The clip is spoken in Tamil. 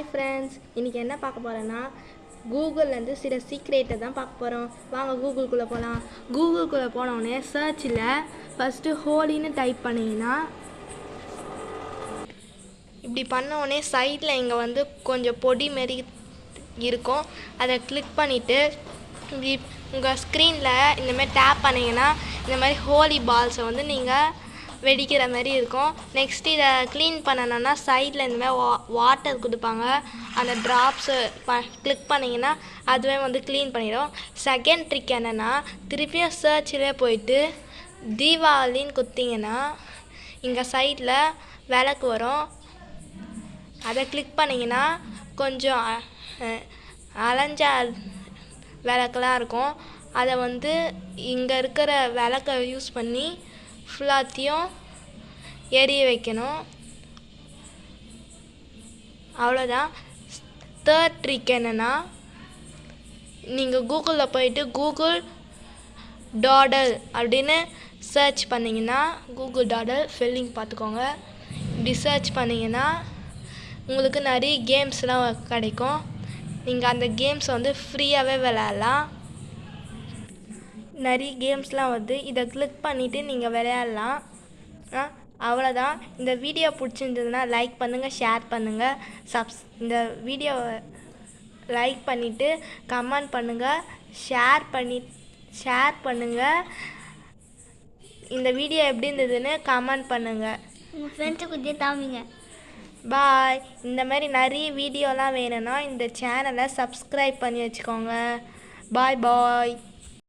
ஹாய் ஃப்ரெண்ட்ஸ், இன்றைக்கி என்ன பார்க்க போகிறோன்னா கூகுள்லேருந்து சில சீக்ரெட்டை தான் பார்க்க போகிறோம். வாங்க கூகுள்குள்ளே போகலாம். கூகுள்குள்ளே போனோடனே சர்ச்சில் ஃபஸ்ட்டு ஹோலின்னு டைப் பண்ணிங்கன்னா இப்படி பண்ணோடனே சைடில் இங்கே வந்து கொஞ்சம் பொடி மாரி இருக்கும். அதை கிளிக் பண்ணிவிட்டு இப்படி உங்கள் ஸ்க்ரீனில் இந்தமாதிரி டேப் பண்ணிங்கன்னா இந்த மாதிரி ஹோலி பால்ஸை வந்து நீங்கள் வெடிக்கிற மாதிரி இருக்கும். நெக்ஸ்ட்டு இதை க்ளீன் பண்ணணுன்னா சைடில் இந்தமாதிரி வாட்டர் கொடுப்பாங்க. அந்த ட்ராப்ஸு கிளிக் பண்ணிங்கன்னா அதுவே வந்து க்ளீன் பண்ணிடும். செகண்ட் ட்ரிக் என்னென்னா, திருப்பியும் சர்ச்சிலே போயிட்டு தீபாவளின்னு கொடுத்தீங்கன்னா இங்கே சைடில் விளக்கு வரும். அதை கிளிக் பண்ணிங்கன்னா கொஞ்சம் அலைஞ்ச விளக்கெல்லாம் இருக்கும். அதை வந்து இங்கே இருக்கிற விளக்கை யூஸ் பண்ணி ஃபுல்லாத்தையும் எரிய வைக்கணும். அவ்வளோதான். தேர்ட் ட்ரிக் என்னென்னா, நீங்கள் கூகுளில் போயிட்டு கூகுள் டாடல் அப்படின்னு சர்ச் பண்ணிங்கன்னா கூகுள் டாடல் ஸ்பெல்லிங் பார்த்துக்கோங்க. இப்படி சர்ச் பண்ணிங்கன்னா உங்களுக்கு நிறைய கேம்ஸ்லாம் கிடைக்கும். நீங்கள் அந்த கேம்ஸ் வந்து ஃப்ரீயாகவே விளையாடலாம். நிறைய கேம்ஸ்லாம் வந்து இதை கிளிக் பண்ணிவிட்டு நீங்கள் விளையாடலாம். அவ்வளோதான். இந்த வீடியோ பிடிச்சிருந்ததுன்னா லைக் பண்ணுங்கள், ஷேர் பண்ணுங்கள். இந்த வீடியோவை லைக் பண்ணிவிட்டு கமெண்ட் பண்ணுங்கள், ஷேர் பண்ணுங்கள். இந்த வீடியோ எப்படி இருந்ததுன்னு கமெண்ட் பண்ணுங்கள். உங்கள் ஃப்ரெண்ட்ஸுக்கு தாமிங்க. பாய். இந்த மாதிரி நிறைய வீடியோலாம் வேணும்னா இந்த சேனலை சப்ஸ்கிரைப் பண்ணி வச்சுக்கோங்க. பாய்.